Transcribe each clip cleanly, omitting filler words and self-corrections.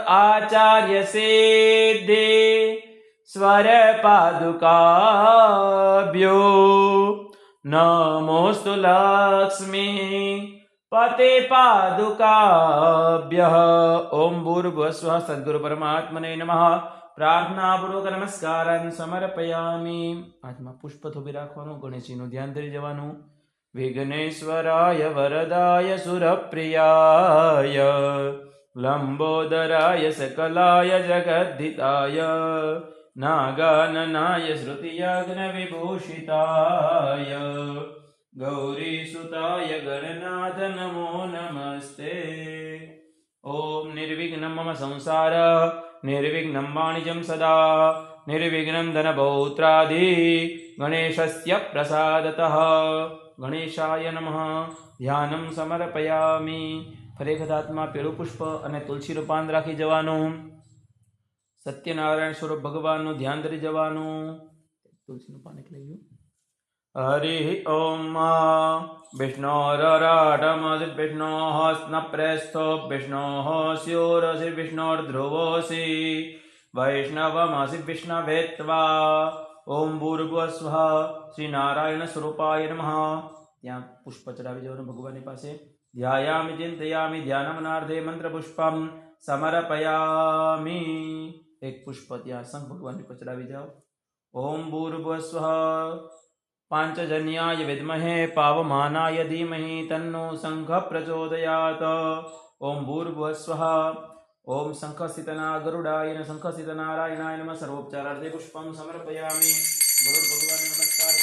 आचार्य सिद्धि स्वर पादुकाभ्यो नमोस्तु लक्ष्मी पते पादुकाभ्यः। ओम भूर्भुवस्वः। सद्गुरु परमात्मने नमः। प्रार्थना पूर्वक नमस्कारान् समर्पयामि। हाथમાં પુષ્પ થોભી રાખવાનું, ગણેશજીનું ધ્યાન ધરી જવાનું। વિઘ્નેશ્વરાય વરદાય સુરપ્રિયાય લંબોદરાય सकलाय जगद्धिताय नागाननाय श्रुतियाग्न विभूषिताय गौरीसुताय गणनाथ नमो नमस्ते। ओम निर्विघ्नं मम संसार निर्विघ्नं वाणिज्यं सदा निर्विघ्नं धनपौत्रादि गणेशस्य प्रसादतः। गणेशाय नमः। ध्यानं समर्पयामि। ફરી વખત હાથમાં પેલું પુષ્પ અને તુલસીનું પાન રાખી જવાનું। સત્યનારાયણ સ્વરૂપ ભગવાનનું ધ્યાન ધરી જવાનું। તુલસીનું પાન એક લઈ ગયું। હરિ ઓમ વિષ્ણોરરાટમસિ વિષ્ણોઃ સ્નપ્રેસ્થો વિષ્ણોઃ સ્યોરસિ વિષ્ણોર્ધ્રુવોऽસि વૈષ્ણવમસિ વિષ્ણવેત્વા। ઓમ ભૂર્ભુવસ્વઃ। શ્રી નારાયણ સ્વરૂપાય નમઃ। ત્યાં પુષ્પ ચડાવી જવાનું ભગવાનની પાસે। ध्यायामि चिन्तयामि ध्यानमनार्थे मंत्रपुष्पं समर्पयामि। एक पुष्प त्या शंख भगवान ने चढ़ावी जाओ। ओम भूर्भुवस्वः। पांचजन्याय विद्महे पावमानाय धीमहि तन्नो शंख प्रचोदयात्। ओम भूर्भुवस्वः। ओम शंखस्थितना गरुडाय शंखस्थितनारायणाय नमः। सर्वोपचारार्थे पुष्पं समर्पयामि। गरुड़ भगवान ने नमस्कार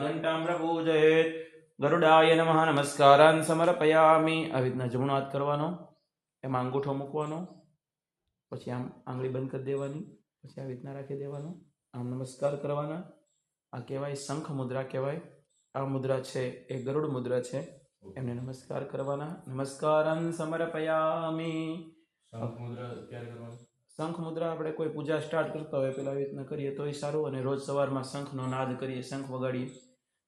घंटां प्रपूजयेत्। गरुडाय नमः। नमस्कारान् समर्पयामि। આવી રીતના જમણો હાથ કરવાનો, એમાં અંગૂઠો મૂકવાનો, પછી આમ આંગળી બંધ કરી દેવાની, પછી આવી રીતના રાખી દેવાનો, આમ નમસ્કાર કરવાના। આ કહેવાય શંખ મુદ્રા કહેવાય। આ મુદ્રા છે એ ગરુડ મુદ્રા છે, એમને નમસ્કાર કરવાના। નમસ્કારાन् સમર્પયામિ। શંખ મુદ્રા આપણે કોઈ પૂજા સ્ટાર્ટ કરતા હોય પેલા આવી રીતના કરીએ તો સારું, અને રોજ સવારમાં શંખનો નાદ કરીએ, શંખ વગાડીએ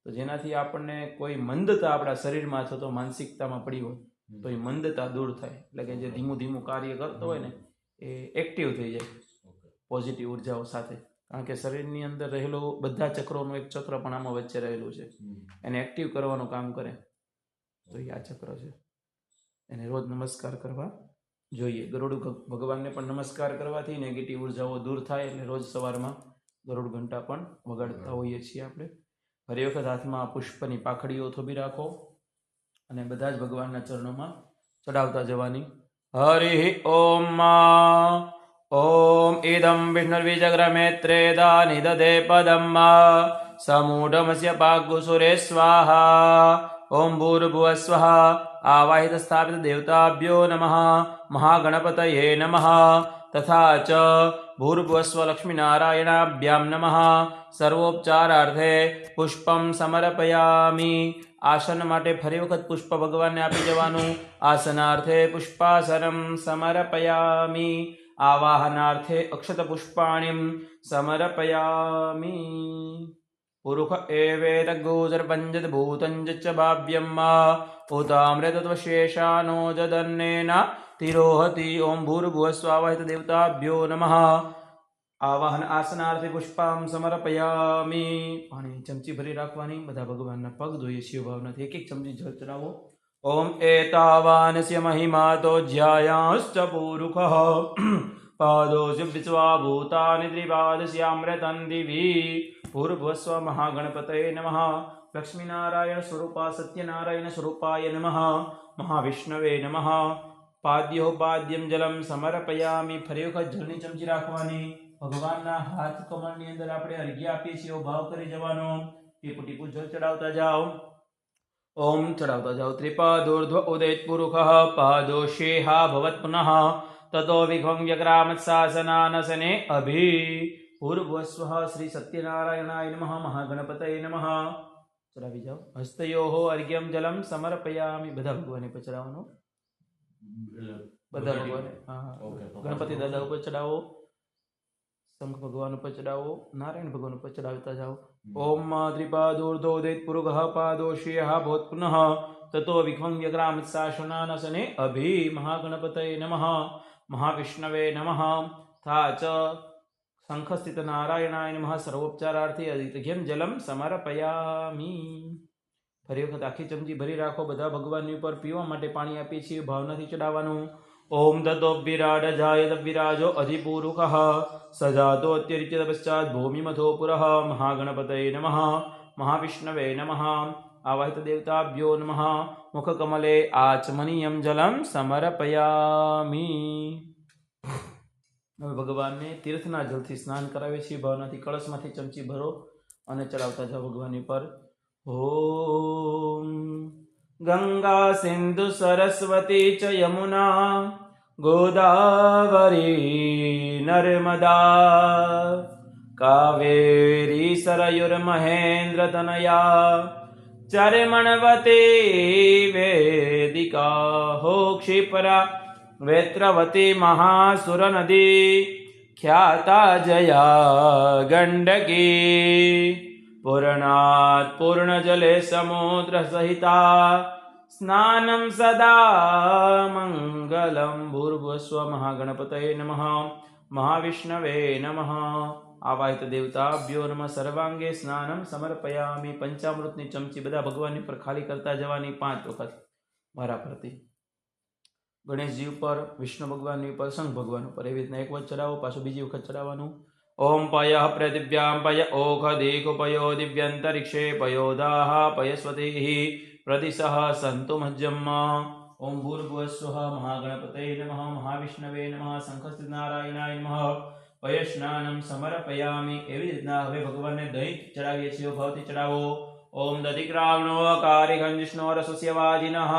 તો જેનાથી આપણને કોઈ મંદતા આપણા શરીરમાં અથવા તો માનસિકતામાં પડી હોય તો એ મંદતા દૂર થાય। એટલે કે જે ધીમું ધીમું કાર્ય કરતો હોય ને એ એક્ટિવ થઈ જાય પોઝિટિવ ઉર્જાઓ સાથે। કારણ કે શરીરની અંદર રહેલું બધા ચક્રોનું એક ચક્ર પણ આમાં વચ્ચે રહેલું છે, એને એક્ટિવ કરવાનું કામ કરે તો એ આ ચક્ર છે, એને રોજ નમસ્કાર કરવા જોઈએ। ગરુડ ભગવાનને પણ નમસ્કાર કરવાથી નેગેટિવ ઉર્જાઓ દૂર થાય, એટલે રોજ સવારમાં ગરુડ ઘંટા પણ વગાડતા હોઈએ છીએ આપણે। ફરી વખત હાથમાં પુષ્પની પાખડીઓ થોભી રાખો અને બધા જ ભગવાનના ચરણોમાં ચડાવતા જવાની। હરિ ઓમ ઓમ ઇદં વિષ્ણુર્વિજગ્રમેત્રેદા નિદધે પદમ સમૂઢમસ્ય પાગુસુરે સ્વાહા। ओम भूर्भुवस्वः। आवाहित स्थापित देवताभ्यो नमः। महागणपतये नमः। तथा च भूर्भुवस्व लक्ष्मीनारायणाभ्यां नमः। सर्वोपचारार्थे पुष्पं समर्पयामि। आसन माटे फरी वखत पुष्प भगवान ने आपी जवानुं। आसनार्थे पुष्पासनं समर्पयामि। आवाहनार्थे अक्षत पुष्पाणिं समर्पयामि। पुरुष एवेत गोचरपञ्चत भूतञ्च भाव्यम् उतामृतत्वशेषानो जदन्नेन तिरोहति। ओम भूर्भुवस्वावाहित देवताभ्यो नमः। आवाहन आसनार्थे पुष्पां समर्पयामि। पाणी चमची भरी राखवानी। बधा भगवानना पग धोઈએ છીએ ભાવનાથી। એક એક ચમચી જળ ચડાવો। ओम एतावानस्य महिमा तो ज्यायांश्च पुरुषः पादोऽस्य विश्वा भूतानि त्रिपादस्यामृतं दिवि। भूर्भुवस्व महागणपतये नमः। लक्ष्मीनारायण स्वरूपा सत्यनारायण स्वरूपाय नमः। महाविष्णवे नमः। पाद्योपाद्यं जलं समर्पयामि। फरी वखत जलनी चमची राखवानी। भगवानना हाथ कमळनी अंदर આપણે અર્ઘ્ય આપીએ છીએ એવો ભાવ કરી જવાનો। ટીપુ ટીપુ જળ ચડાવતા જાઓ। ओम चढ़ावता जाओ। त्रिपादोर्ध्व उदेत पुरुषः पादोषेहा भवत् पुनः ततो विघं व्यग्रामत्सासनानसने अभि। भूर्भुवस्वः। श्री सत्यनारायणाय नमः। महागणपतये नमः। चढ़ावी जाओ। हस्तयोः अर्घ्यं जलं समर्पयामि। बधा भगवाने पर चढ़ावવાનો। बधा भगवाने गणपति दादा ऊपर चढ़ावो, शंख भगवान पर चढ़ावो, नारायण भगवान पर चढ़ावता जाओ। ओम त्रिपादूर्धोदित पुरुगः पादोषीयः भवत् पुनः ततो विख्वंग्यग्रामत्साशनानसने अभि महागणपतये नमः महाविष्णवे नमः था च शंखस्थित नारायणाय नमः सर्वोपचारार्थी अधिघ्यम जलम समर्पयामी। ફરી વખત આખી ચમચી ભરી રાખો, બધા ભગવાનની ઉપર પીવા માટે પાણી આપીએ છીએ, ભાવનાથી ચડાવવાનું। ઓમ તતો વિરાડ જાયત વિરાજો અધિપૂરુકઃ સજાતો અત્યરિચ્યત પશ્ચાત ભૂમિમથો પુરઃ મહાગણપતये નમઃ મહાવિષ્ણવે નમઃ આવાહિત દેવતાભ્યો નમઃ મુખકમલે આચમનીયમ જલમ સમર્પયામિ। હવે ભગવાનને તીર્થના જલથી સ્નાન કરાવીએ છીએ, ભાવનાથી કળશમાંથી ચમચી ભરો અને ચડાવતા જાઓ ભગવાનની પર। ओम गंगा सिंधु सरस्वती च यमुना गोदावरी नर्मदा कावेरी सरयुर्महेन्द्र तनया चर्मणवती वेदिका हो क्षिपरा वेत्रवती महासुर नदी ख्याता जया गंडकी पूर्णात् पूर्णजले समुद्र सहिता स्नानं सदा मंगलम। भूर्भुवस्व महागणपतये नमः महाविष्णवे नमः आवाहित देवताभ्यो नमः सर्वांगे स्नानं समर्पयामि। पंचामृतनी चमची बधा भगवाननी पर खाली करता जवानी 5 वखत मारा परती। गणेशजी पर, विष्णु भगवाननी पर, शंख भगवान पर एवी रीतना एक वखत चढ़ावो, पाछो बीजी वखत चढ़ाववानुं। ओम पयः पृथिव्यां पय ओखदिकुपयो दिव्यन्तरिक्षे पयोदाः पयस्वतीः प्रदिशः सन्तु मज्जम्। ओम भूर्भुवस्वः महागणपतये नमः महाविष्णवे नमः शंखस्थितनारायणाय नमः पयस्नानं समर्पयामि। एवी રીતના હવે ભગવાનને દહીં ચડાવીએ છીએ, ભાવથી ચડાવો। ओम दधिक्रावणो कारिखंजिष्णो रसस्य वाजिनः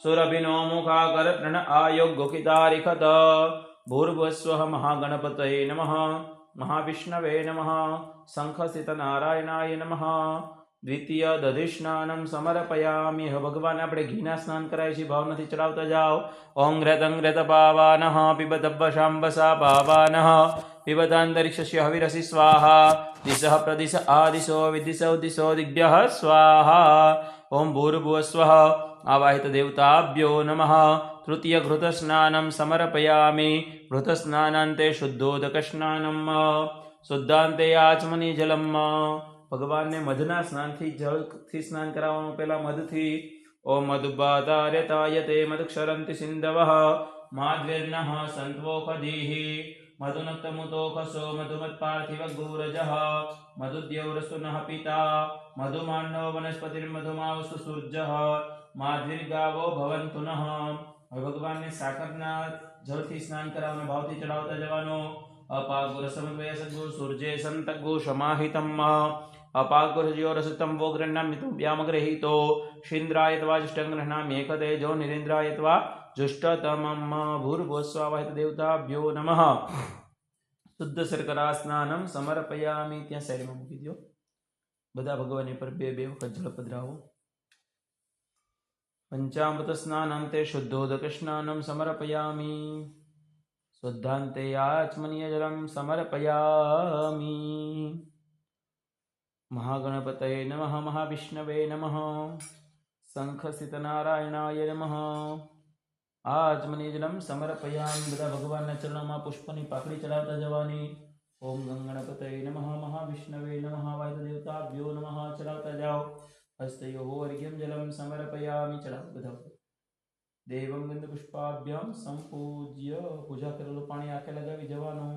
सुरभिनो मुखाकरत्रण आयोग्यकितारिखत। भूर्भुवस्वः महागणपतये नमः महाविष्णवे नमः शंखस्थित नारायणाय नमः। द्वितीय दधिस्नानं समर्पयामि। भगवान આપણે ઘીના સ્નાન કરાય છે, ભાવનાથી ચડાવતા જાઓ। ઓમ ઘૃतं ઘૃતપાવાનઃ પિબતબ્બશાંબસા પાવાનઃ पिबतान्तरिक्षस्य हविरसि स्वाहा दिशः प्रदिश आदिशो विदिशो दिशो दिग्भ्यः स्वाहा। ओम भूर्भुवस्वः आवाहित देवताभ्यो नमः। तृतीय घृतस्नानं समर्पयामि। घृतस्नानान्ते शुद्धोदकस्नानम् शुद्धान्ते आचमनी जलम्। भगवान ने मधना स्नानथी जलथी स्नान कराववानुं, पहेला मधथी। ओम मधुबातार्यतायते मधुक्षरन्ति सिन्धवः माध्वर्नः सन्त्वोखदीः मधुनक्तमुतोखसो मधुमत्पार्थिवगोरजः मधुद्यौरस्तु नः पिता मधुमान्नो वनस्पतिर्मधुमावस्तु सूर्यः माध्विर्गावो भवन्तु नः। હવે ભગવાનને સાકરના જળથી સ્નાન કરાવવાનો, ભાવથી ચડાવતા જવાનો। અપાગુર સમન્વય સદ્ગુ સૂર્જે સંતગુ સમાહિતમ અપાગુર જ્યોરસતમ વોગ્રન્નામિતું વ્યામગ્રહીતો શિન્દ્રાયત્વા જુષ્ટંગ્રહણામિ એકતેજો નિરેન્દ્રાયત્વા जुष्टतमम्। भूर्भुवस्वावाहित देवताभ्यो नमः। शुद्ध शर्करा स्नानं समर्पयामि। ત્યાં સાઈડમાં મૂકી દો, બધા ભગવાનની પર બે બે વખત જળ પધરાવો। पंचामृत स्नानान्ते शुद्धोदक स्नानं समर्पयामि। शुद्धान्ते आचमनीय जलं समर्पयामि। महागणपतये नमः महाविष्णवे नमः शंखस्थित नारायणाय नमः आचमनीय जलम समर्पयामि। બધા ભગવાનના ચરણોમાં પુષ્પની પાકડી ચડાવતા જવાની। ओम गणपतये नमः महाविष्णवे नमः वायुदेवताभ्यो नमः चढ़ावता जाओ। हस्तयोः अर्घ्यं जलं समर्पयामि। चढ़ाओ બધા। देवं गंधपुष्पाभ्यां संपूज्य पूजा करेલું પાણી આંખે લગાવી જવાનું।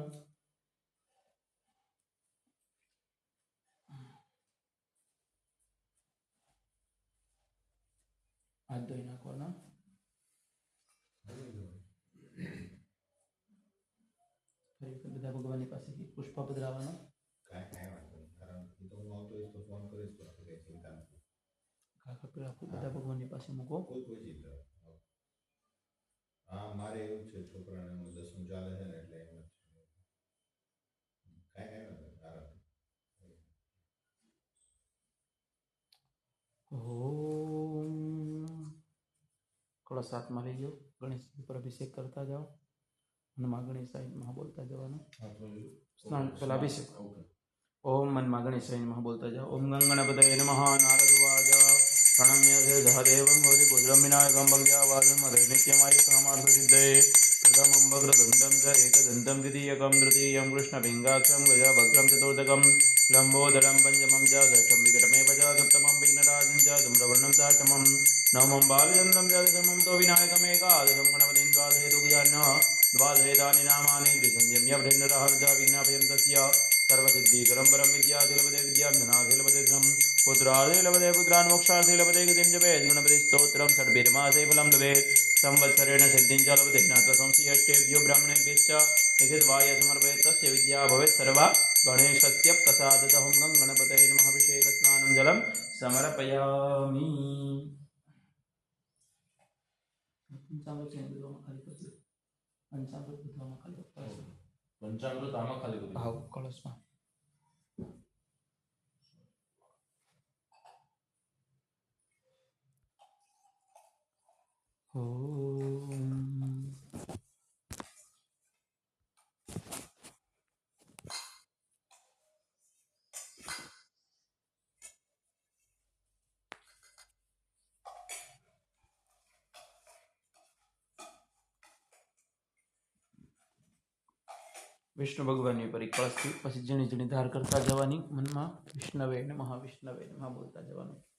હાથ ધોઈ નાખવાના। બધા ભગવાનની પાસેથી પુષ્પ પધરાવવાનો। બધા ભગવાનની પાસે મૂકો। મારે એવું છે, છોકરાને 10મું ચાલે છે ને, એટલે એમ ओम कलश हाथમાં લઈ લો, ગણેશજી પર અભિષેક કરતા જાઓ। હનુમાન ગણેશાય મહા બોલતા જવાનું। સ્નાન પહેલા અભિષેક। ओम मन्मा गणेशाय नमः बोलता जाओ। ओम गंगणपतये नमः। नारदुवाच प्रणम्य सहदेवं गौरीपुत्रं विनायकं भक्त्यावादं मदे नित्यमायुकामार्थसिद्धये प्रथमं वक्रतुण्डं च एकदन्तं द्वितीयकं तृतीयं कृष्णपिङ्गाक्षं गजवक्त्रं चतुर्थकं लम्बोदरं पञ्चमं च षष्ठं विकटमेव च सप्तमं विघ्नराजं च धूम्रवर्णं साष्टमं नवमं बालचन्द्रं च दशमं तो विनायकमेकादशं गणपतिं द्वादशे दुर्गान्नः द्वादशेतानि नामानि त्रिसंध्यम्य विघ्नाभयन्तस्य सर्वसिद्धिकरं परं विद्याधिलपदे विद्यां पुत्राधिलपदे पुत्रान् मोक्षाधिलपदे गतिं जपेत् गणपतिस्तोत्रं षड्भिर्मासे फलं लभेत् संवत्सरेण सिद्धिं च लभते ज्ञातसंश्लिष्टेभ्यो ब्राह्मणेभ्यश्च लिखित्वाय समर्पयेत् तस्य विद्या भवेत् सर्वा गणेशस्य प्रसादतः गं गणपतये नमः। अभिषेकस्नानं जलं समर्पयामि। પંચામૃત આમાં ખાલી કરી ભાવ કળશમાં ઓમ વિષ્ણુ ભગવાનની ઉપર કળશથી પછી ઝીણી ઝીણી ધાર કરતા જવાની, મનમાં વિષ્ણવે નમઃ બોલતા જવાનું।